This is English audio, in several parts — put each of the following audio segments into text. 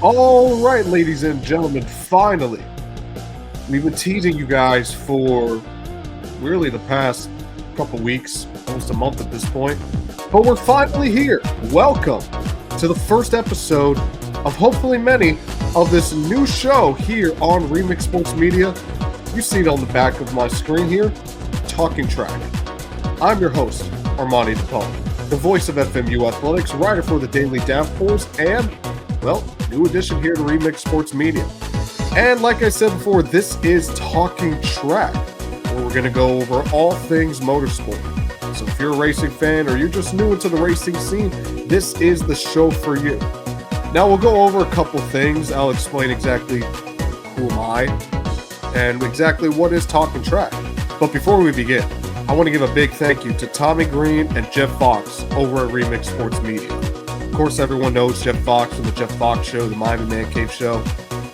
All right, ladies and gentlemen, finally, we've been teasing you guys for really the past couple weeks, almost a month at this point, but we're finally here. Welcome to the first episode of hopefully many of this new show here on Remix Sports Media. You see it on the back of my screen here, Talkin Track. I'm your host, Armany DePaul, the voice of FMU Athletics, writer for the Daily Downpours, and, well, new addition here to Remix Sports Media. And like I said before, this is Talkin Track, where we're going to go over all things motorsport. So if you're a racing fan or you're just new into the racing scene, this is the show for you. Now we'll go over a couple things. I'll explain exactly who am I and exactly what is Talkin Track. But before we begin, I want to give a big thank you to Tommy Green and Jeff Fox over at Remix Sports Media. Of course, everyone knows Jeff Fox from the Jeff Fox Show, the Miami Man Cave Show.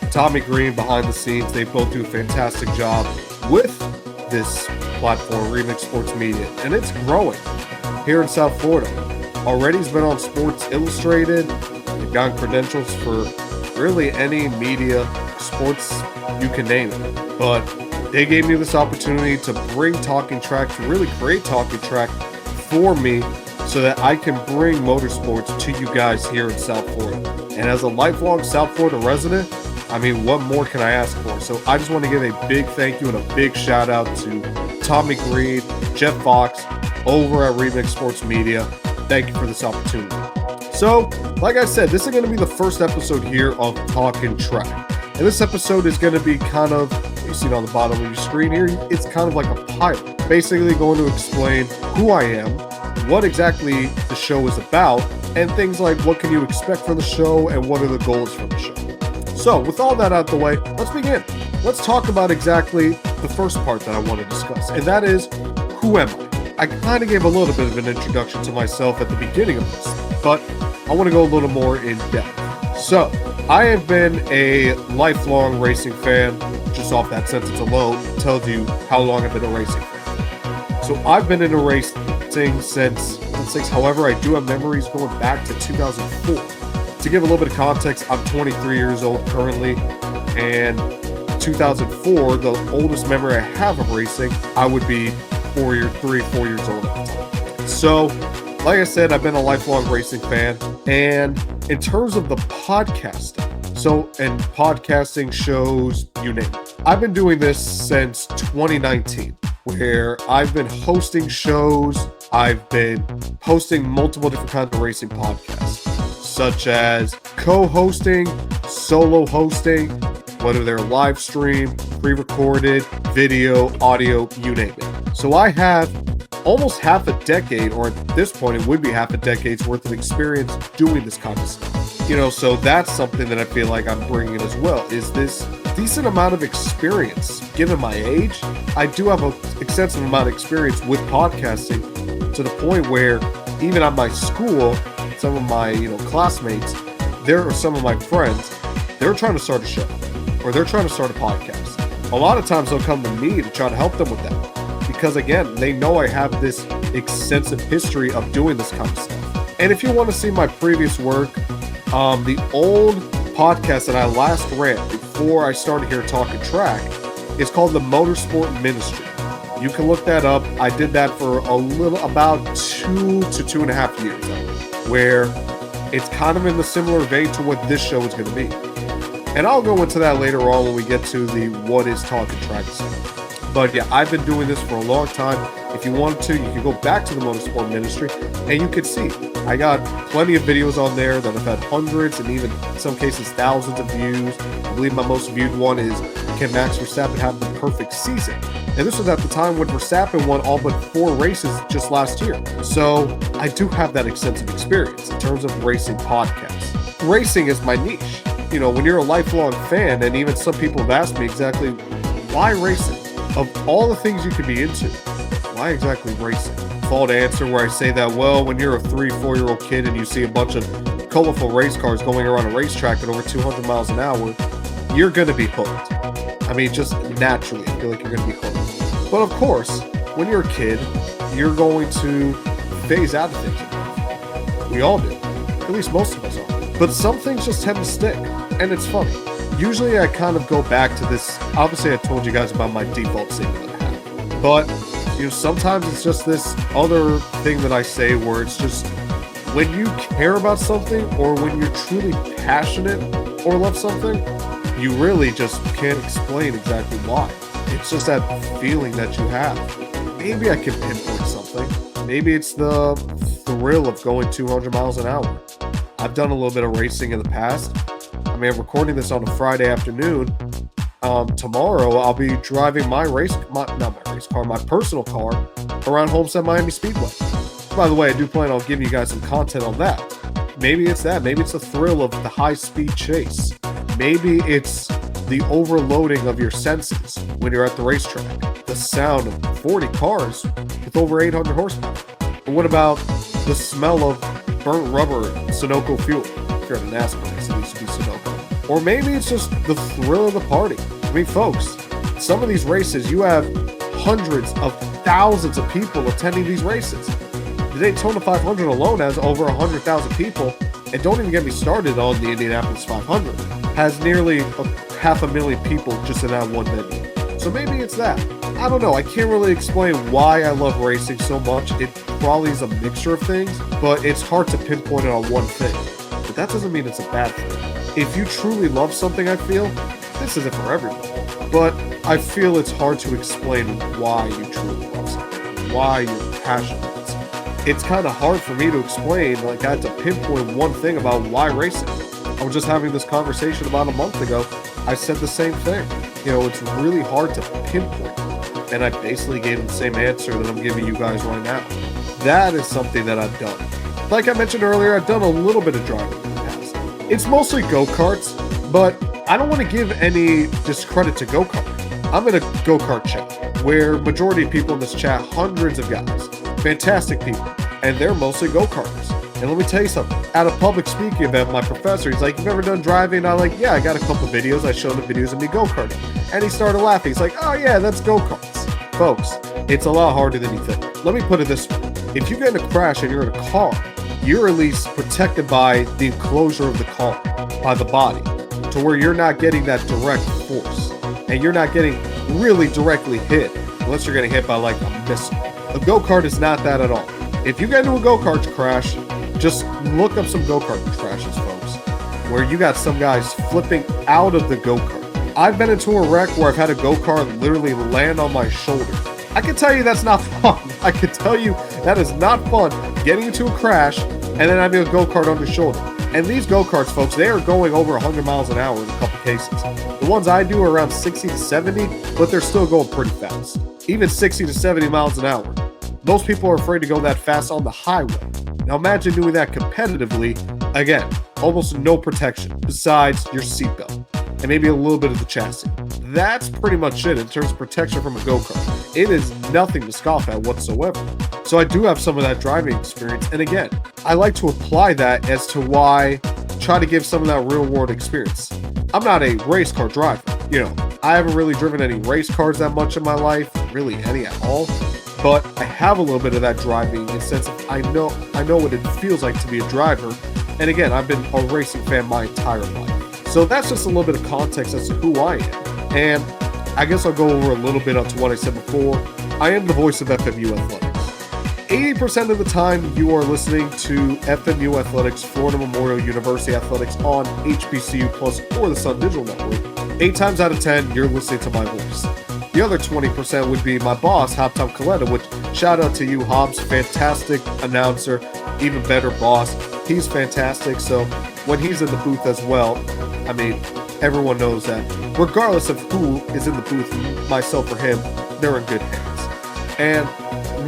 Tommy Green behind the scenes, they both do a fantastic job with this platform, Remix Sports Media, and it's growing here in South Florida. Already has been on Sports Illustrated. They've gotten credentials for really any media, sports, you can name it. But they gave me this opportunity to bring Talkin Track, to really create Talkin Track for me, so that I can bring motorsports to you guys here in South Florida. And as a lifelong South Florida resident, I mean, what more can I ask for? So I just want to give a big thank you and a big shout out to Tommy Green, Jeff Fox over at Remix Sports Media. Thank you for this opportunity. So, like I said, this is going to be the first episode here of Talkin Track. And this episode is going to be kind of, you see it on the bottom of your screen here, it's kind of like a pilot. Basically going to explain who I am, what exactly the show is about, and things like what can you expect from the show and what are the goals for the show. So with all that out the way, let's begin. Let's talk about exactly the first part that I want to discuss, and that is, who am I? I kind of gave a little bit of an introduction to myself at the beginning of this, but I want to go a little more in depth. So I have been a lifelong racing fan. Just off that sentence alone tells you how long I've been a racing fan. So I've been in a racing since, however, I do have memories going back to 2004. To give a little bit of context, I'm 23 years old currently, and 2004, the oldest memory I have of racing, I would be 4 years old at the time. So, like I said, I've been a lifelong racing fan, and in terms of the podcasting, and podcasting shows, you name it, I've been doing this since 2019, where I've been hosting shows, I've been posting multiple different kinds of racing podcasts, such as co-hosting, solo hosting, whether they're live stream, pre-recorded, video, audio, you name it. So I have almost half a decade, or at this point it would be half a decade's worth of experience doing this kind of stuff. So that's something that I feel like I'm bringing in as well, is this decent amount of experience. Given my age, I do have an extensive amount of experience with podcasting, to the point where even at my school, some of my classmates, there are some of my friends, they're trying to start a show, or they're trying to start a podcast. A lot of times they'll come to me to try to help them with that, because again, they know I have this extensive history of doing this kind of stuff. And if you want to see my previous work, the old podcast that I last ran before I started here Talkin Track is called the Motorsport Ministry. You can look that up. I did that for about 2 to 2.5 years, where it's kind of in the similar vein to what this show is going to be. And I'll go into that later on when we get to the what is Talkin Track. But yeah, I've been doing this for a long time. If you want to, you can go back to the Motorsport Ministry and you can see I got plenty of videos on there that have had hundreds and even in some cases thousands of views. I believe my most viewed one is, can Max Verstappen have the perfect season? And this was at the time when Verstappen won all but 4 races just last year. So I do have that extensive experience in terms of racing podcasts. Racing is my niche. When you're a lifelong fan, and even some people have asked me exactly, why racing? Of all the things you could be into, why exactly racing? Default answer where I say that, well, when you're a 3-4-year-old kid and you see a bunch of colorful race cars going around a racetrack at over 200 miles an hour, you're going to be hooked. I mean, just naturally, I feel like you're going to be hooked. But of course, when you're a kid, you're going to phase out of things. We all do. At least most of us are. But some things just tend to stick. And it's funny. Usually I kind of go back to this. Obviously, I told you guys about my default statement that I have. But, sometimes it's just this other thing that I say where it's just when you care about something or when you're truly passionate or love something, you really just can't explain exactly why. It's just that feeling that you have. Maybe I can pinpoint something. Maybe it's the thrill of going 200 miles an hour. I've done a little bit of racing in the past. I mean, I'm recording this on a Friday afternoon. Tomorrow I'll be driving my personal car around Homestead Miami Speedway. By the way, I do plan on giving you guys some content on that. Maybe it's that. Maybe it's the thrill of the high-speed chase. Maybe it's the overloading of your senses when you're at the racetrack. The sound of 40 cars with over 800 horsepower. Or what about the smell of burnt rubber and Sunoco fuel? If you're at a NASCAR race, it needs to be Sunoco. Or maybe it's just the thrill of the party. I mean, folks, some of these races, you have hundreds of thousands of people attending these races. The Daytona 500 alone has over 100,000 people, and don't even get me started on the Indianapolis 500. Has nearly 500,000 people just in that one venue. So maybe it's that. I don't know. I can't really explain why I love racing so much. It probably is a mixture of things, but it's hard to pinpoint it on one thing. But that doesn't mean it's a bad thing. If you truly love something, I feel, this isn't for everyone. But I feel it's hard to explain why you truly love something, why you're passionate about something. It's kind of hard for me to explain, like I had to pinpoint one thing about why racing. I was just having this conversation about a month ago. I said the same thing. It's really hard to pinpoint. And I basically gave him the same answer that I'm giving you guys right now. That is something that I've done. Like I mentioned earlier, I've done a little bit of driving in the past. It's mostly go-karts, but I don't want to give any discredit to go-kart. I'm in a go-kart chat where majority of people in this chat, hundreds of guys, fantastic people, and they're mostly go-karters. And let me tell you something. At a public speaking event, my professor, he's like, "You've ever done driving?" And I'm like, "Yeah, I got a couple videos. I showed him videos of me go-karting." And he started laughing. He's like, "Oh yeah, that's go-karts." Folks, it's a lot harder than you think. Let me put it this way. If you get in a crash and you're in a car, you're at least protected by the enclosure of the car, by the body, to where you're not getting that direct force. And you're not getting really directly hit, unless you're getting hit by like a missile. A go-kart is not that at all. If you get into a go-kart crash, just look up some go-kart crashes, folks, where you got some guys flipping out of the go-kart. I've been into a wreck where I've had a go-kart literally land on my shoulder. I can tell you that's not fun. I can tell you that is not fun, getting into a crash and then having a go-kart on your shoulder. And these go-karts, folks, they are going over 100 miles an hour in a couple cases. The ones I do are around 60 to 70, but they're still going pretty fast. Even 60 to 70 miles an hour. Most people are afraid to go that fast on the highway. Now imagine doing that competitively. Again, almost no protection besides your seatbelt and maybe a little bit of the chassis. That's pretty much it in terms of protection from a go-kart. It is nothing to scoff at whatsoever. So I do have some of that driving experience. And again, I like to apply that as to why try to give some of that real world experience. I'm not a race car driver. I haven't really driven any race cars that much in my life, really any at all. But I have a little bit of that driving in the sense of I know what it feels like to be a driver. And again, I've been a racing fan my entire life. So that's just a little bit of context as to who I am. And I guess I'll go over a little bit onto what I said before. I am the voice of FMU Athletics. 80% of the time you are listening to FMU Athletics, Florida Memorial University Athletics on HBCU Plus or the Sun Digital Network. 8 times out of 10, you're listening to my voice. The other 20% would be my boss, Tom Coletta, which shout out to you, Hobbs, fantastic announcer, even better boss. He's fantastic. So when he's in the booth as well, I mean, everyone knows that regardless of who is in the booth, myself or him, they're in good hands. And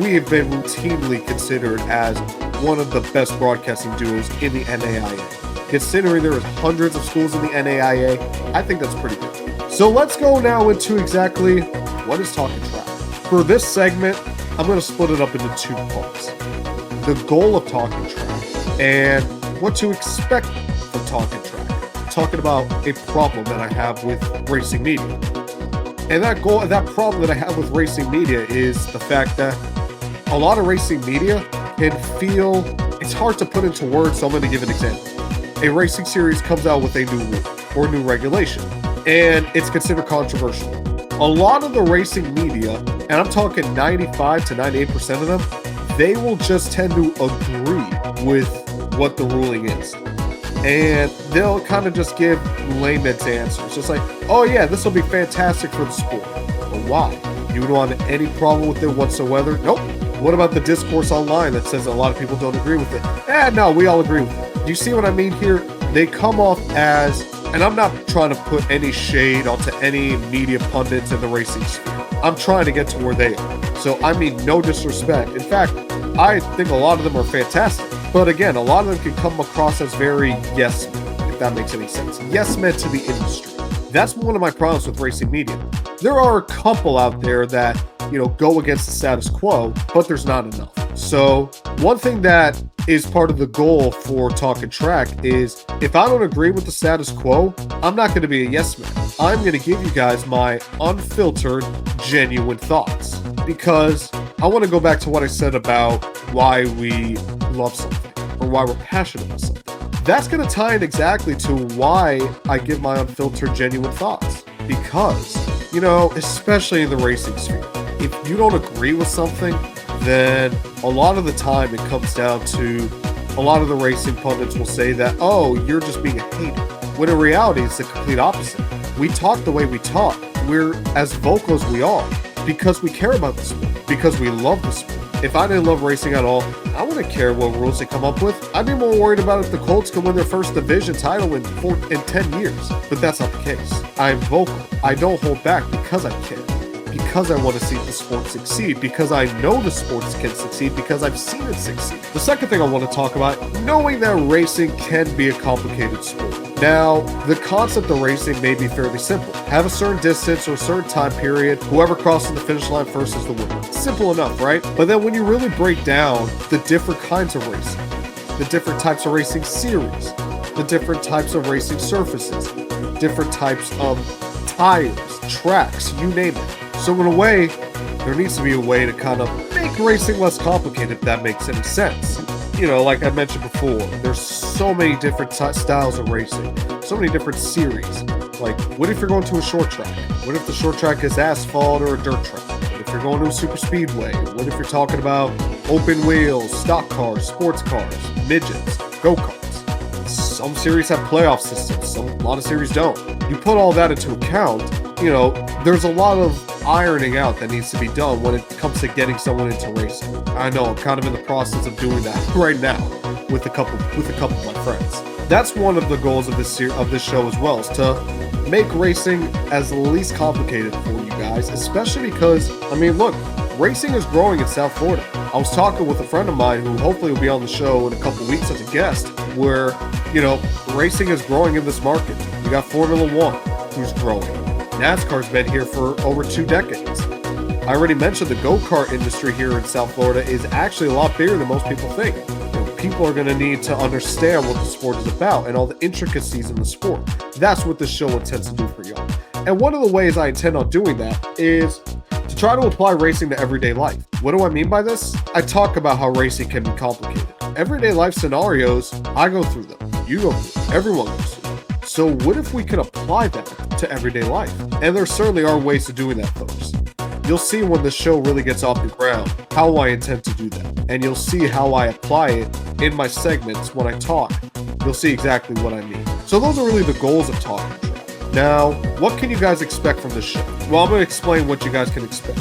we have been routinely considered as one of the best broadcasting duos in the NAIA. Considering there is hundreds of schools in the NAIA, I think that's pretty good. So let's go now into exactly what is Talkin Track. For this segment, I'm going to split it up into 2 parts. The goal of Talkin Track and what to expect from Talkin Track. Talking about a problem that I have with racing media. And that problem that I have with racing media is the fact that a lot of racing media can feel, it's hard to put into words, so I'm going to give an example. A racing series comes out with a new rule. or new regulation, and it's considered controversial. A lot of the racing media, and I'm talking 95 to 98% of them, they will just tend to agree with what the ruling is. And they'll kind of just give layman's answers. Just like, oh yeah, this will be fantastic for the sport. But why? You don't have any problem with it whatsoever? Nope. What about the discourse online that says a lot of people don't agree with it? No, we all agree with it. Do you see what I mean here? They come off as, and I'm not trying to put any shade onto any media pundits in the racing sphere. I'm trying to get to where they are. So I mean no disrespect. In fact, I think a lot of them are fantastic. But again, a lot of them can come across as very yes men, if that makes any sense. Yes men to the industry. That's one of my problems with racing media. There are a couple out there that, go against the status quo, but there's not enough. So one thing that is part of the goal for Talkin Track is if I don't agree with the status quo, I'm not going to be a yes man. I'm going to give you guys my unfiltered, genuine thoughts, because I want to go back to what I said about why we love something or why we're passionate about something. That's going to tie in exactly to why I give my unfiltered, genuine thoughts, because, especially in the racing sphere, if you don't agree with something, then a lot of the time it comes down to a lot of the racing pundits will say that, oh, you're just being a hater. When in reality, it's the complete opposite. We talk the way we talk. We're as vocal as we are because we care about the sport, because we love the sport. If I didn't love racing at all, I wouldn't care what rules they come up with. I'd be more worried about if the Colts can win their first division title in 10 years. But that's not the case. I'm vocal. I don't hold back because I care. Because I want to see the sport succeed, because I know the sports can succeed, because I've seen it succeed. The second thing I want to talk about, knowing that racing can be a complicated sport. Now, the concept of racing may be fairly simple. Have a certain distance or a certain time period. Whoever crosses the finish line first is the winner. Simple enough, right? But then when you really break down the different kinds of racing, the different types of racing series, the different types of racing surfaces, different types of tires, tracks, you name it. So in a way, there needs to be a way to kind of make racing less complicated, if that makes any sense. Like I mentioned before, there's so many different styles of racing, so many different series. Like, what if you're going to a short track? What if the short track is asphalt or a dirt track? What if you're going to a super speedway? What if you're talking about open wheels, stock cars, sports cars, midgets, go-karts? Some series have playoff systems, a lot of series don't. You put all that into account, there's a lot of ironing out that needs to be done when it comes to getting someone into racing. I know I'm kind of in the process of doing that right now with a couple of my friends. That's one of the goals of this show as well, is to make racing as least complicated for you guys, especially because, look, racing is growing in South Florida. I was talking with a friend of mine who hopefully will be on the show in a couple weeks as a guest, where, racing is growing in this market. You got Formula One, who's growing. NASCAR's been here for over 2 decades. I already mentioned the go-kart industry here in South Florida is actually a lot bigger than most people think. People are going to need to understand what the sport is about and all the intricacies in the sport. That's what this show intends to do for y'all. And one of the ways I intend on doing that is to try to apply racing to everyday life. What do I mean by this? I talk about how racing can be complicated. Everyday life scenarios, I go through them. You go through them. Everyone goes through them. So what if we could apply that to everyday life? And there certainly are ways to doing that, folks. You'll see when the show really gets off the ground how I intend to do that. And you'll see how I apply it in my segments when I talk. You'll see exactly what I mean. So those are really the goals of Talkin Track. Now, what can you guys expect from this show? Well, I'm going to explain what you guys can expect.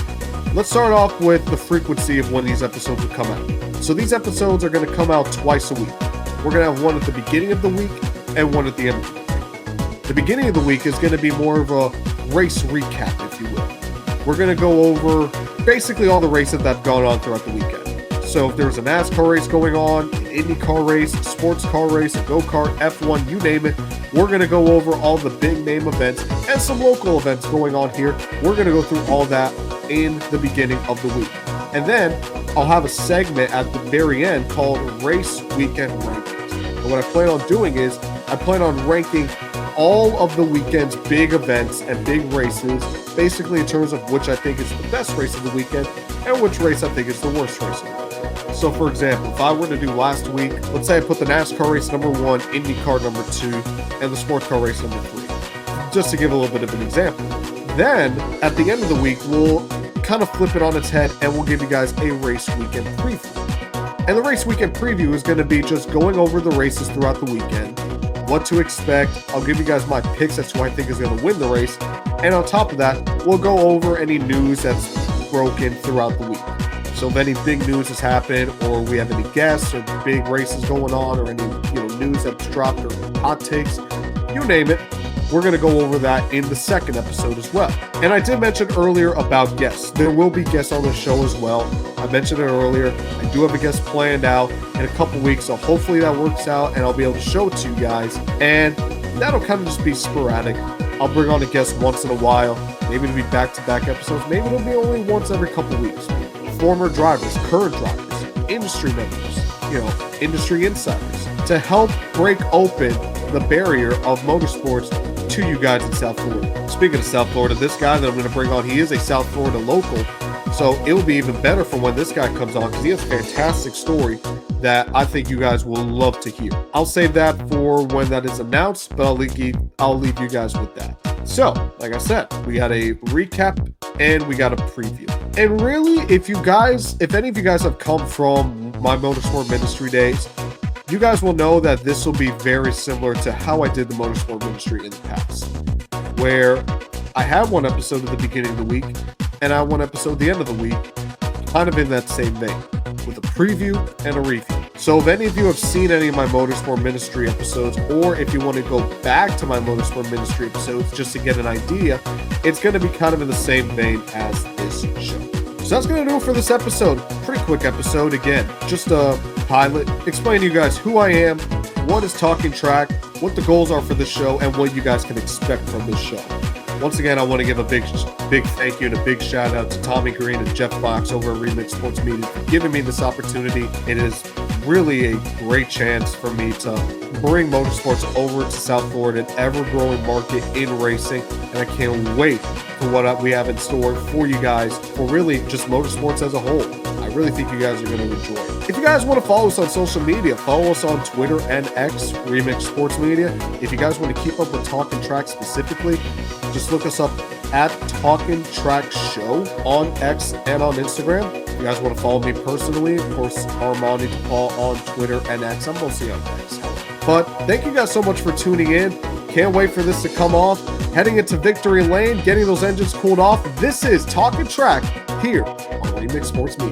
Let's start off with the frequency of when these episodes will come out. So these episodes are going to come out twice a week. We're going to have one at the beginning of the week and one at the end of the week. The beginning of the week is going to be more of a race recap, if you will. We're going to go over basically all the races that have gone on throughout the weekend. So if there's a NASCAR race going on, an IndyCar race, a sports car race, a go-kart, F1, you name it, we're going to go over all the big name events and some local events going on here. We're going to go through all that in the beginning of the week. And then I'll have a segment at the very end called Race Weekend Rankings. And what I plan on doing is I plan on ranking all of the weekend's big events and big races, basically in terms of which I think is the best race of the weekend and which race I think is the worst race of the weekend. So for example, if I were to do last week, let's say I put the NASCAR race number 1, IndyCar number 2, and the sports car race number 3, just to give a little bit of an example. Then at the end of the week, we'll kind of flip it on its head and we'll give you guys a race weekend preview. And the race weekend preview is going to be just going over the races throughout the weekend, what to expect. I'll give you guys my picks as to who I think is going to win the race. And on top of that, we'll go over any news that's broken throughout the week. So if any big news has happened, or we have any guests or big races going on, or any news that's dropped or hot takes, you name it, we're going to go over that in the second episode as well. And I did mention earlier about guests. There will be guests on the show as well. I mentioned it earlier. I do have a guest planned out in a couple weeks, so hopefully that works out and I'll be able to show it to you guys. And that'll kind of just be sporadic. I'll bring on a guest once in a while. Maybe it'll be back-to-back episodes. Maybe it'll be only once every couple weeks. Former drivers, current drivers, industry members, industry insiders, to help break open the barrier of motorsports to you guys in South Florida. Speaking of South Florida, this guy that I'm going to bring on, he is a South Florida local, so it'll be even better for when this guy comes on, because he has a fantastic story that I think you guys will love to hear. I'll save that for when that is announced, but I'll leave you guys with that. So, like I said, we got a recap and we got a preview. And really, if any of you guys have come from my motorsport ministry days, you guys will know that this will be very similar to how I did the motorsport ministry in the past, where I have one episode at the beginning of the week and I have one episode at the end of the week, kind of in that same vein, with a preview and a review. So if any of you have seen any of my motorsport ministry episodes, or if you want to go back to my motorsport ministry episodes just to get an idea, it's going to be kind of in the same vein as this show. So that's going to do it for this episode. Pretty quick episode. Again, just a pilot, explain to you guys who I am, what is Talkin Track, what the goals are for this show, and what you guys can expect from this show. Once again, I want to give a big thank you and a big shout out to Tommy Green and Jeff Fox over at Remix Sports Media for giving me this opportunity. It is really a great chance for me to bring motorsports over to South Florida, an ever-growing market in racing, and I can't wait for what we have in store for you guys, for really just motorsports as a whole. I really think you guys are going to enjoy it. If you guys want to follow us on social media, follow us on Twitter and X, Remix Sports Media. If you guys want to keep up with Talkin Track specifically, just look us up at Talkin Track Show on X and on Instagram. If you guys want to follow me personally, of course, Armany DePaul on Twitter and X. I'm mostly on X. But thank you guys so much for tuning in. Can't wait for this to come off. Heading into victory lane, getting those engines cooled off. This is Talkin Track here on Remix Sports Media.